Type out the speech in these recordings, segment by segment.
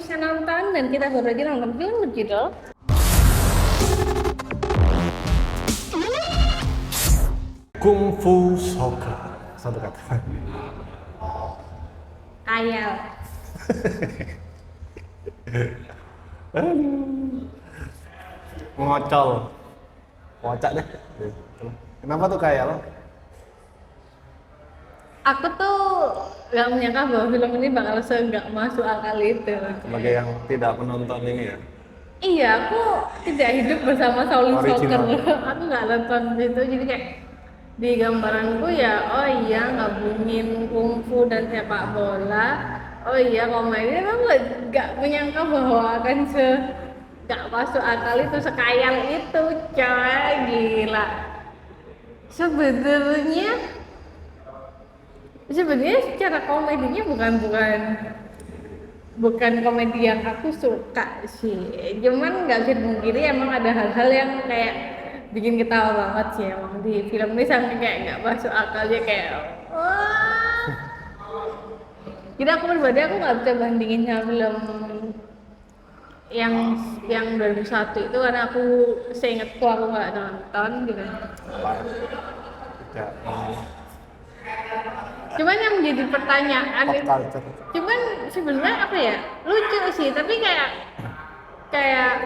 bisa nonton dan kita baru aja nonton film berjudul Kung Fu Soccer. Satu kata. Kayal. Ngocol. Kocak deh. Kenapa tuh kayak lo? Aku tuh gak menyangka bahwa film ini bakal nggak masuk akal itu. Sebagai yang tidak menonton ini ya. Iya, aku tidak hidup bersama Shaolin Soccer. Original. Aku nggak nonton itu, jadi kayak di gambaranku ya, oh iya ngabungin kungfu dan sepak bola. Oh iya komedi, aku nggak menyangka bahwa akan nggak masuk akal itu, sekayal itu, coy, gila. Sebenarnya secara komedinya bukan komedi yang aku suka sih, cuman nggak bisa dipungkiri emang ada hal-hal yang kayak bikin ketawa banget sih emang di film ini, sampai kayak nggak masuk akalnya kayak wah. Jadi aku pribadi aku nggak bisa bandingin sama film yang 2001 itu karena aku seingatku aku nggak nonton gitu. Tidak. Cuman yang menjadi pertanyaan Pop itu, culture. cuman sebenarnya apa ya, lucu sih, tapi kayak kayak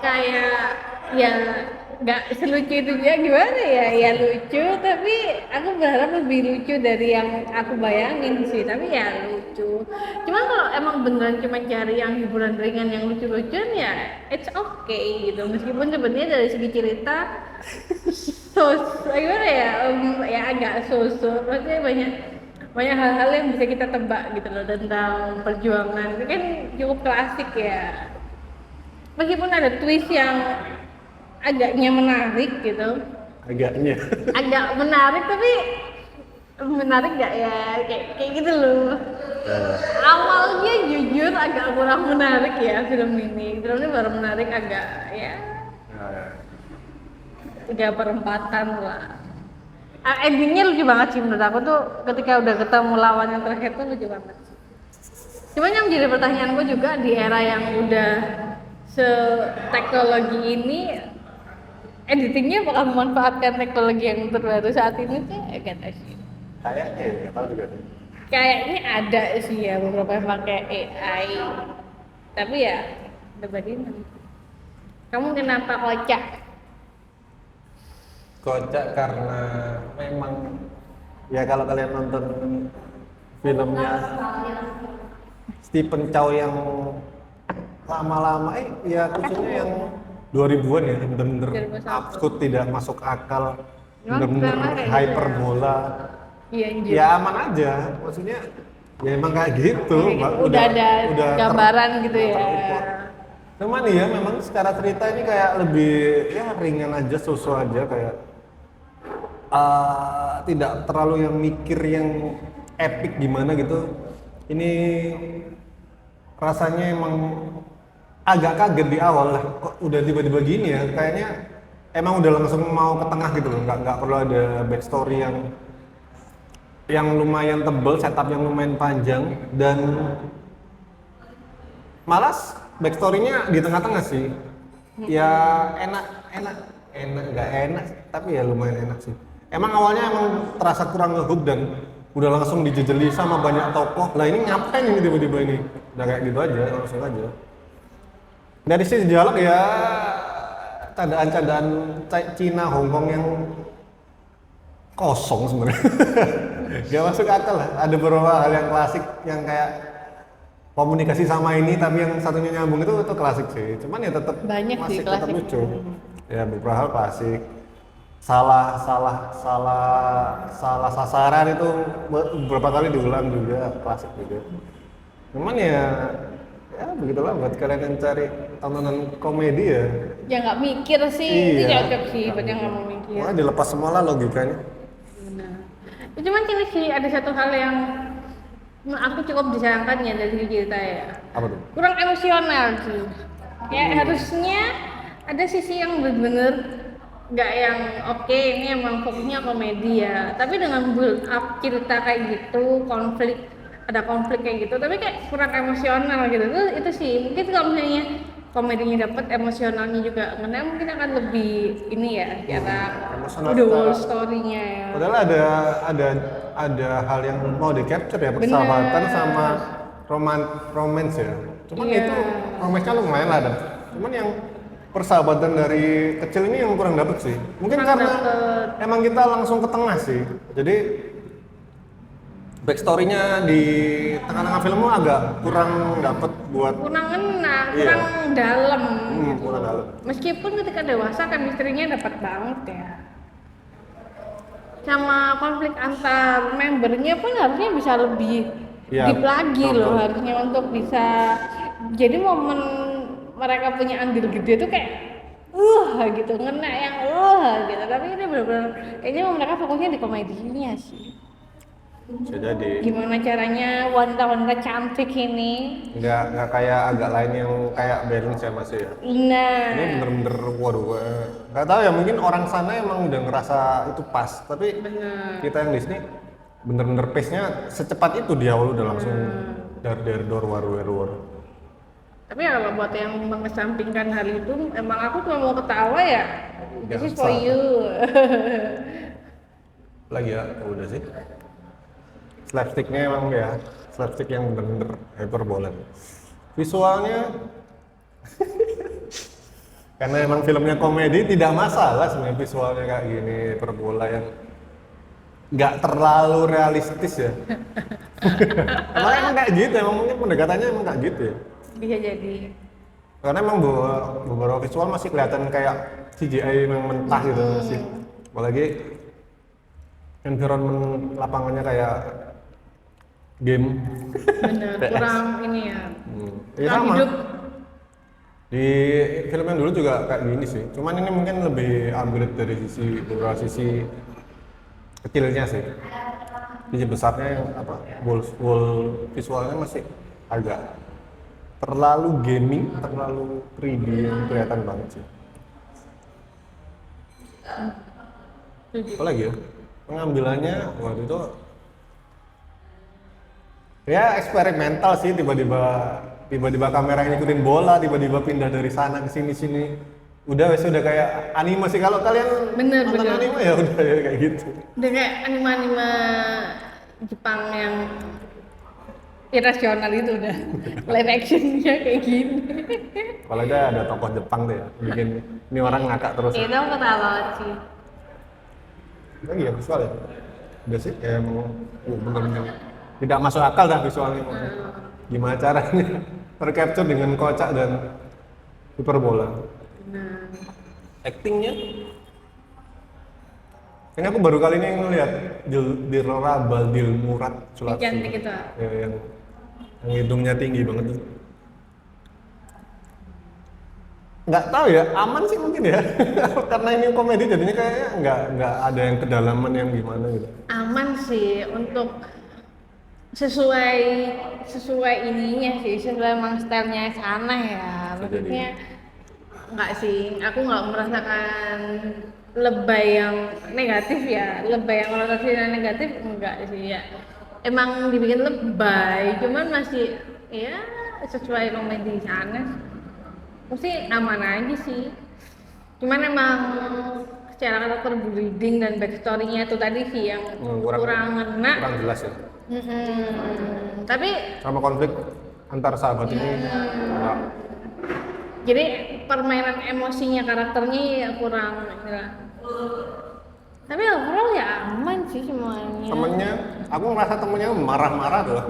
kayak ya nggak selucu itu juga, gimana ya, ya lucu tapi aku berharap lebih lucu dari yang aku bayangin sih, tapi ya lucu. Cuman kalau emang beneran cuma cari yang hiburan ringan yang lucu-lucuan ya it's okay gitu, meskipun sebenarnya dari segi cerita gimana ya, ya agak sosok, maksudnya banyak hal-hal yang bisa kita tebak gitu loh tentang perjuangan. Itu kan cukup klasik ya, meskipun ada twist yang agaknya menarik gitu, Agaknya. agak menarik tapi menarik nggak ya, kayak gitu loh. Awalnya jujur agak kurang menarik ya film ini baru menarik agak ya 3/4 lah. Endingnya lucu banget sih menurut aku tuh, ketika udah ketemu lawan yang terakhir tuh lucu banget sih. Cuman yang jadi pertanyaanku juga, di era yang udah se-teknologi ini, editingnya bakal memanfaatkan teknologi yang terbaru saat ini tuh agak tahu sih. Kayaknya ya, nggak tahu juga. Kayaknya ada sih ya beberapa yang pakai AI, tapi ya udah bagaimana. Kamu kenapa kocak? Kocak karena memang ya kalau kalian nonton filmnya Stephen Chow yang lama-lama ya khususnya yang 2000-an ya, bener-bener 2001. absurd, tidak masuk akal, Emang bener-bener drama kayak hyperbola. Iya, Ya aman aja, maksudnya ya emang kayak gitu. udah ada gambaran gitu ya. terukur. Cuman ya memang secara cerita ini kayak lebih ya ringan aja, susu aja, kayak tidak terlalu yang mikir yang epic gimana gitu. Ini rasanya emang agak kaget di awal lah, kok udah tiba-tiba gini ya, kayaknya emang udah langsung mau ke tengah gitu loh, nggak perlu ada backstory yang lumayan tebel, setup yang lumayan panjang, dan malas backstory-nya di tengah-tengah sih. Ya nggak enak, tapi ya lumayan enak sih. Emang awalnya emang terasa kurang ngehook dan udah langsung dijejeli sama banyak tokoh. Lah ini ngapain ini tiba-tiba ini? Udah kayak gitu aja, langsung aja. Dari sisi dialog ya candaan-candaan Cina, Hongkong yang kosong sebenarnya. Gak masuk akal lah. Ada beberapa hal yang klasik yang kayak komunikasi sama ini tapi yang satunya nyambung itu klasik sih. Cuman ya tetap Banyak sih masih tetap klasik. lucu. Ya beberapa hal klasik. Salah sasaran itu beberapa kali diulang juga, klasik juga. Cuman ya begitulah buat kalian yang cari tontonan komedi ya. Ya nggak mikir sih, itu cocok sih buat yang nggak mau mikir. Wah, dilepas semua lah logikanya. Benar. Cuman ini sih ada satu hal yang aku cukup disayangkan ya dari segi cerita ya. Apa tuh? Kurang emosional sih. Kayak harusnya ada sisi yang bener-bener nggak yang oke, ini emang fokusnya komedi ya. Tapi dengan build up cerita kayak gitu, konflik ada konflik kayak gitu, tapi kayak kurang emosional gitu. Itu sih mungkin kalau misalnya komedinya dapat, emosionalnya juga ngena, mungkin akan lebih ini ya cara Emosional the whole secara- story-nya ya. Padahal ada hal yang mau di capture ya, Bener. persahabatan sama romance ya. Cuman Iya. itu romance-nya lumayan lah, Dan. Cuman yang persahabatan dari kecil ini yang kurang dapet sih. Mungkin Kurang karena dapet. emang kita langsung ke tengah sih. Jadi backstory-nya di tengah-tengah filmmu agak kurang dapet buat Kurang ngena, Iya. kurang dalam. kurang dalam. Meskipun ketika dewasa chemistry-nya dapat banget ya. Sama konflik antar membernya pun harusnya bisa lebih Iya, deep lagi betul. loh, harusnya untuk bisa jadi momen mereka punya andil gede tuh kayak gitu, ngena yang gitu. Tapi ini benar-benar kayaknya mereka fokusnya di komedinya sih. Bisa jadi. Gimana caranya wanita-wanita cantik ini. Nggak kayak agak lain yang kayak balance ya masih ya. Nah, Ini bener-bener waduh, nggak tahu ya, mungkin orang sana emang udah ngerasa itu pas, tapi bener. kita yang di sini bener-bener pace-nya secepat itu di awal udah langsung dar war. Tapi ya kalau buat yang mengesampingkan hal itu, emang aku cuma mau ketawa ya. This is for Biasa. you. Lagi ya, udah sih. Slapstick-nya emang ya, slapstick yang bener-bener hyperbola. Visualnya karena emang filmnya komedi tidak masalah sebenarnya visualnya kayak gini, hyperbola yang nggak terlalu realistis ya. Emang kayak gitu, emang mungkin pendekatannya emang kayak gitu ya. Bisa jadi. Karena emang beberapa visual masih kelihatan kayak CGI yang mentah gitu masih. Apalagi environment lapangannya kayak game. Bener, PS. kurang ini ya. Ya Kurang sama. hidup. Di film yang dulu juga kayak gini sih. Cuman ini mungkin lebih upgrade dari sisi beberapa sisi kecilnya sih. Sisi besarnya yang apa? Wall visualnya masih agak terlalu gaming, terlalu 3D yang kelihatan banget sih. Apa lagi ya? Pengambilannya waktu itu ya eksperimental sih, tiba-tiba kamera ngikutin bola, tiba-tiba pindah dari sana ke sini. Udah kayak anime sih, kalau kalian Bener, nonton bener. anime ya udah ya kayak gitu. Udah kayak anime-anime Jepang yang irasional itu udah. Live actionnya kayak gini. Kalau ada tokoh Jepang tuh ya, bikin ini orang ngakak terus. Itu aku ketawa banget sih. Lagi ya visual ya. Udah sih kayak mau bener-bener tidak masuk akal dah visualnya. Gimana caranya tercapture dengan kocak dan hiperbola. Nah, Actingnya kayaknya aku baru kali ini ngeliat Dilora Baldil Murad yang cantik itu. ya, yang hidungnya tinggi banget tuh. Nggak tahu ya, aman sih mungkin ya. Karena ini komedi jadinya kayaknya nggak ada yang kedalaman yang gimana gitu. Aman sih untuk sesuai ininya sih, sesuai emang stylenya sana ya. Maksudnya enggak sih, aku nggak merasakan lebay yang negatif ya, lebay yang konotasinya negatif enggak sih ya. Emang dibikin lebay, cuman masih ya sesuai komedi sana. Mesti aman aja sih. Cuman emang secara karakter breeding dan backstory-nya itu tadi sih yang kurang ngena. Kurang jelas ya. Tapi Sama konflik antar sahabat ini enggak. jadi permainan emosinya karakternya ya kurang ya. Tapi overall ya aman sih semuanya. Temennya, aku ngerasa temennya marah-marah tuh.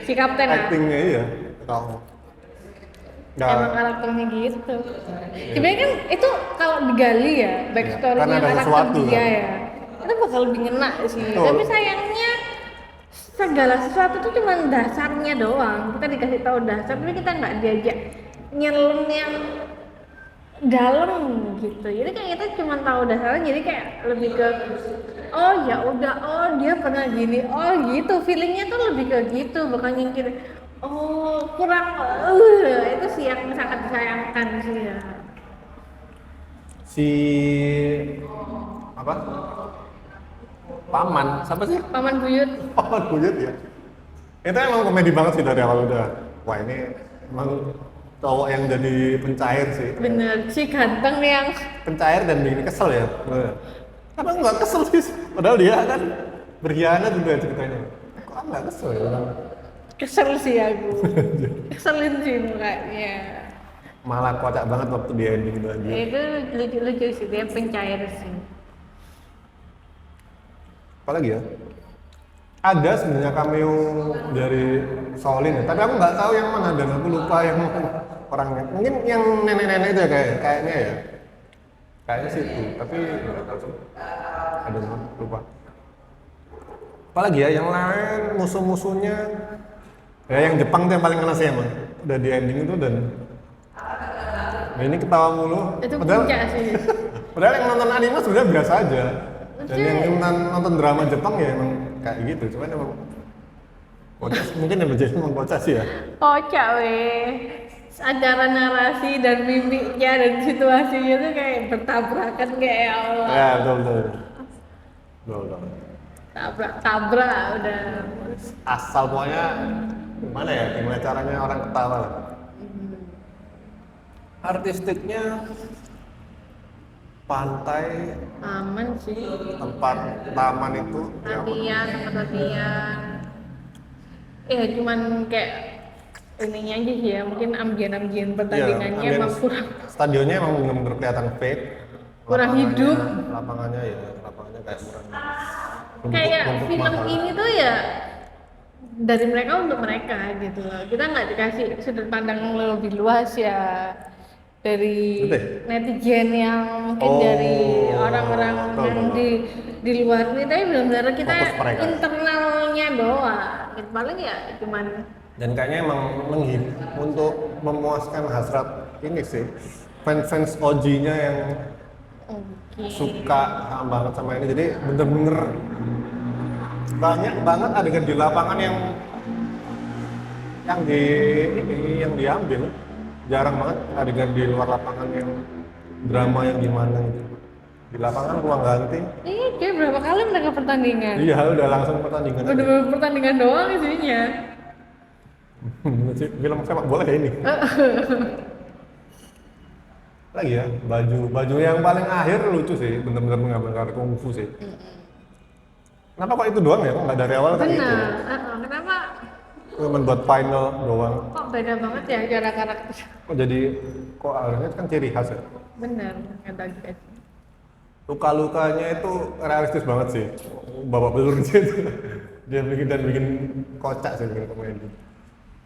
Si kapten ah, Actingnya iya. Tahu. emang karakternya gitu. Sebenarnya kan itu kalau digali ya backstory-nya karena ada karakter sesuatu, dia kan? ya, itu bakal lebih ngena sih. Betul. Tapi sayangnya segala sesuatu tuh cuma dasarnya doang. Kita dikasih tahu dasar, tapi kita nggak diajak nyelam yang dalam gitu. Jadi kayak kita cuma tahu dasarnya, jadi kayak lebih ke oh ya udah, oh dia pernah gini, oh gitu. Feelingnya tuh lebih ke gitu, bukan yang kita oh kurang itu sih yang sangat disayangkan sih ya. Si apa? Paman, siapa sih? Paman Buyut Paman Buyut ya. Itu emang komedi banget sih dari awal udah. Wah ini emang cowok yang jadi pencair sih. Bener sih ganteng yang Pencair dan bikin kesel ya. Bener. Apa nggak kesel sih? Padahal dia kan berkhianat juga ceritanya. Kok nggak kesel ya? kesel sih aku. Keselin sih mukanya. Malah kocak banget waktu di ending itu aja. Itu lucu-lucu sih, dia pencair sih. Apalagi ya? Ada sebenarnya cameo dari Shaolin ya, tapi aku nggak tahu yang mana dan aku lupa yang orangnya. Mungkin yang nenek-nenek itu ya kayaknya ya. Kayaknya sih itu, tapi nggak tahu sih. Ada nggak? Lupa. Apalagi ya yang lain musuh-musuhnya ya yang Jepang tuh yang paling kena sih emang. Udah di ending itu dan nah ini ketawa mulu. Itu Padahal puncak sih. padahal yang nonton anime sebenarnya biasa aja. Dan Lucu. yang nonton drama Jepang ya emang kayak gitu, cuman emang kocak, mungkin yang menjadi emang kocak sih ya. Kocak weh. Antara narasi dan mimiknya dan situasinya tuh kayak bertabrakan kayak ya Allah. Ya betul. Tabrak udah. Asal pokoknya gimana ya, gimana caranya orang ketawa lah. Artistiknya pantai, Aman sih. tempat taman itu ya Latihan, tempat latihan. Cuman kayak ininya aja sih ya, mungkin ambien-ambien pertandingannya ambience emang kurang stadionnya emang benar-benar kelihatan fake. Kurang hidup. Lapangannya kayak kurang. kayak rumput film mahal. ini tuh ya dari mereka untuk mereka gitu loh. Kita nggak dikasih sudut pandang yang lebih luas ya dari Betul. netizen yang mungkin Oh, dari orang-orang betul, yang betul. di luar ini, tapi benar-benar kita Fokus mereka. internalnya doang. Paling ya cuman Dan kayaknya emang untuk memuaskan hasrat ini sih fans OG-nya yang oke. suka banget sama ini, jadi bener-bener banyak banget adegan di lapangan yang diambil. Jarang banget adegan di luar lapangan yang drama yang gimana gitu. Di lapangan ruang ganti, Iya, kayak berapa kali mereka pertandingan? iya udah langsung pertandingan aja. Udah pertandingan doang isinya. Film sepak bola ya ini. Lagi ya, baju yang paling akhir lucu sih, bener-bener menggambarkan kungfu sih. Kenapa kok itu doang ya? Kok nggak dari awal kan gitu? Benar. Kenapa Cuma buat final doang. kok beda banget ya cara karakter? Kok jadi kok harusnya kan ciri khas ya? Benar, nggak tahu juga sih. Luka-lukanya itu realistis banget sih. Babak belur gitu. Dia bikin kocak sih, bikin komedi.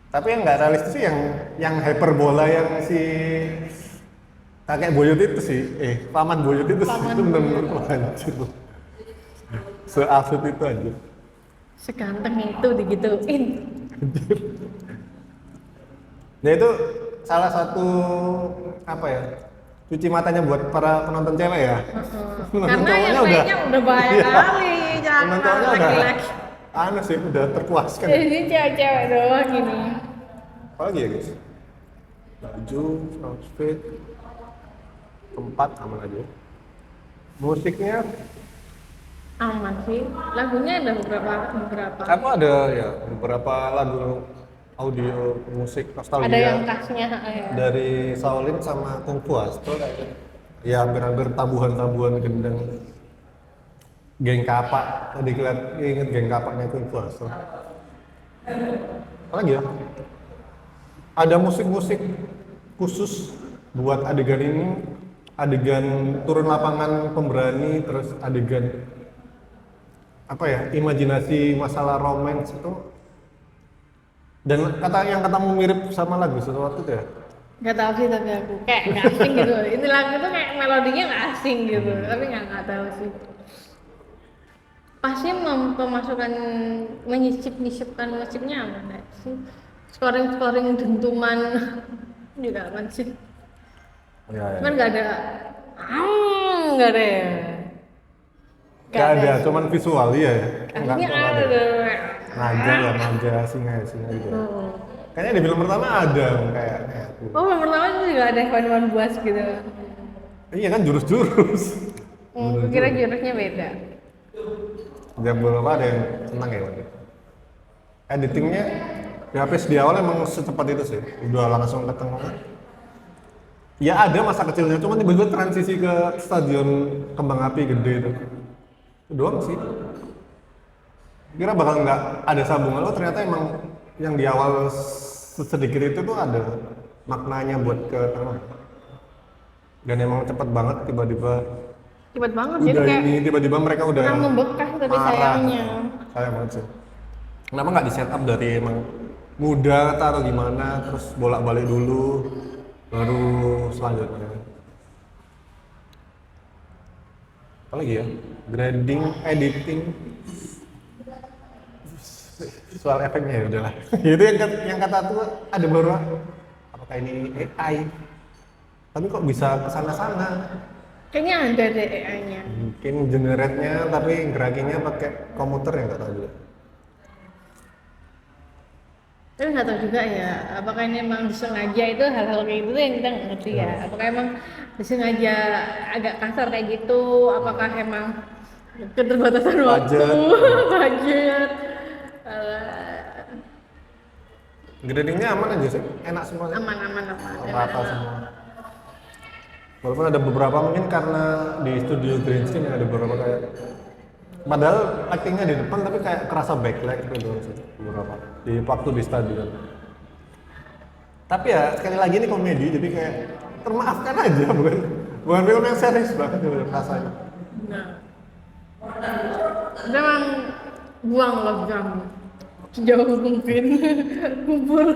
Tapi yang nggak realistis sih yang hyperbola yang si kakek Boyut itu sih, paman Boyut itu sih, Paman itu bener-bener anjir. Seasut itu aja. Seganteng itu digituin. Nah itu salah satu apa ya, cuci matanya buat para penonton cewek ya. Penonton Karena yang cowoknya lainnya udah banyak Iya. kali Penonton jangan cowoknya udah laki-laki. aneh sih, udah terpuaskan. Ini cewek-cewek doang ini. Apa lagi ya guys? Baju, outfit, tempat aman aja. Musiknya, Aman sih. Lagunya ada beberapa. aku ada ya beberapa lagu audio musik nostalgia. Ada yang khasnya ya. Dari Shaolin sama Kung Fu Hustle kayaknya. Ya hampir-hampir tabuhan-tabuhan gendang. Geng Kapak, tadi inget Geng Kapaknya Kung Fu Hustle. Apa lagi ya? Ada musik-musik khusus buat adegan ini, adegan turun lapangan pemberani, terus adegan apa ya, imajinasi masalah romance itu. Dan yang katamu mirip sama lagu sesuatu tuh ya? Gak tau sih tapi aku kayak nggak asing gitu. Ini lagu tuh kayak melodinya nggak asing gitu, tapi nggak tahu sih. Pasti memasukkan menyisip-nyisipkan musiknya aman nggak sih? Scoring dentuman juga aman sih. Ya, Cuman nggak ada, nggak ada. Ya. Gak ada, cuman visual iya ya. Nggak Kayaknya ada. ada. Naga, singa gitu. Kayaknya di film pertama ada kayak. Oh, yang pertama itu juga ada hewan-hewan buas gitu. Iya kan jurus-jurus. Kira jurusnya beda. Jam berapa ada yang senang ya? Wak? editingnya ya pas di awal emang secepat itu sih, udah langsung ke tengah. Ya ada masa kecilnya, cuma tiba-tiba transisi ke stadion kembang api gede itu doang sih. Kira bakal nggak ada sambungan, oh ternyata emang yang di awal sedikit itu tuh ada maknanya buat ke tengah. Dan emang cepet banget tiba-tiba Cepet banget jadi udah kayak ini tiba-tiba mereka udah yang membekas tapi marah. sayangnya. Sayang banget sih. Kenapa nggak di setup dari emang muda taruh gimana terus bolak-balik dulu baru selanjutnya. Apa lagi ya? Grading, editing, visual efeknya ya udahlah. Itu yang kata tuh ada baru apakah ini AI? Tapi kok bisa kesana-sana? Kayaknya ada deh AI-nya. Mungkin generate-nya tapi gerakinnya pakai komputer ya nggak tahu juga. Tapi nggak tahu juga ya, apakah ini emang disengaja itu hal-hal kayak gitu yang kita nggak ngerti ya. Apakah emang disengaja agak kasar kayak gitu, apakah emang keterbatasan waktu, Budget. budget. Gradingnya aman aja sih, enak semuanya. Aman, aman, aman. Rata semua. Walaupun ada beberapa mungkin karena di studio green screen ada beberapa kayak padahal actingnya di depan tapi kayak kerasa backlight gitu sih beberapa di waktu di stadion. Tapi ya sekali lagi ini komedi jadi kayak termaafkan aja bukan film yang serius banget gitu rasanya. Nah, jangan buang logam sejauh mungkin kubur.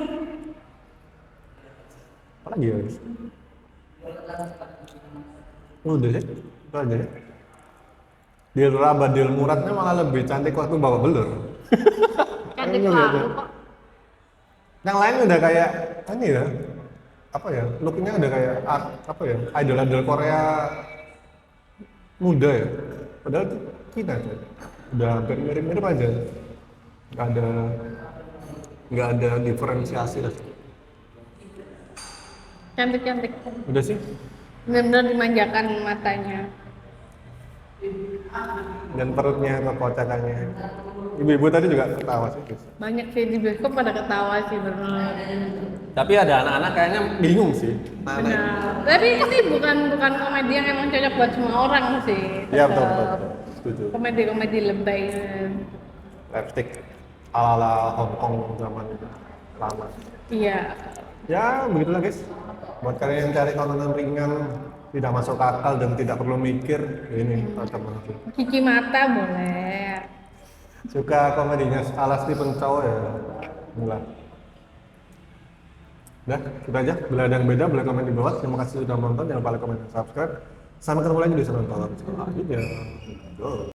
Apa lagi ya guys? Udah sih, itu aja ya. Dilra Badil Muradnya malah lebih cantik waktu bawa belur. Cantik Ini lah lihat ya. kok. Yang lain udah kayak ini ya, apa ya, looknya udah kayak apa ya, idol-idol Korea muda ya. Padahal itu kita aja. Udah hampir mirip-mirip aja. Nggak ada diferensiasi lah. Cantik-cantik. Udah sih. Benar-benar dimanjakan matanya. Dan perutnya kekocakannya. Ibu-ibu tadi juga ketawa sih. Guys. Banyak sih di bioskop pada ketawa sih benar. Tapi ada anak-anak kayaknya bingung sih. Benar. Tapi ini bukan komedi yang emang cocok buat semua orang sih. Iya betul, Tetap betul, betul. Setuju. Komedi-komedi lebay. Lipstick ala-ala Hong Kong zaman lama. Iya. Ya begitulah guys. Buat kalian yang cari tontonan ringan, tidak masuk akal dan tidak perlu mikir, ini cocok banget. Cuci mata boleh. Suka komedinya ala Stephen Chow ya, enggak. Udah, kita aja. Bila ada yang beda, boleh komen di bawah. Terima kasih sudah menonton. Jangan lupa like, komen, dan subscribe. Sampai ketemu lagi di channel Tonton selanjutnya. Go.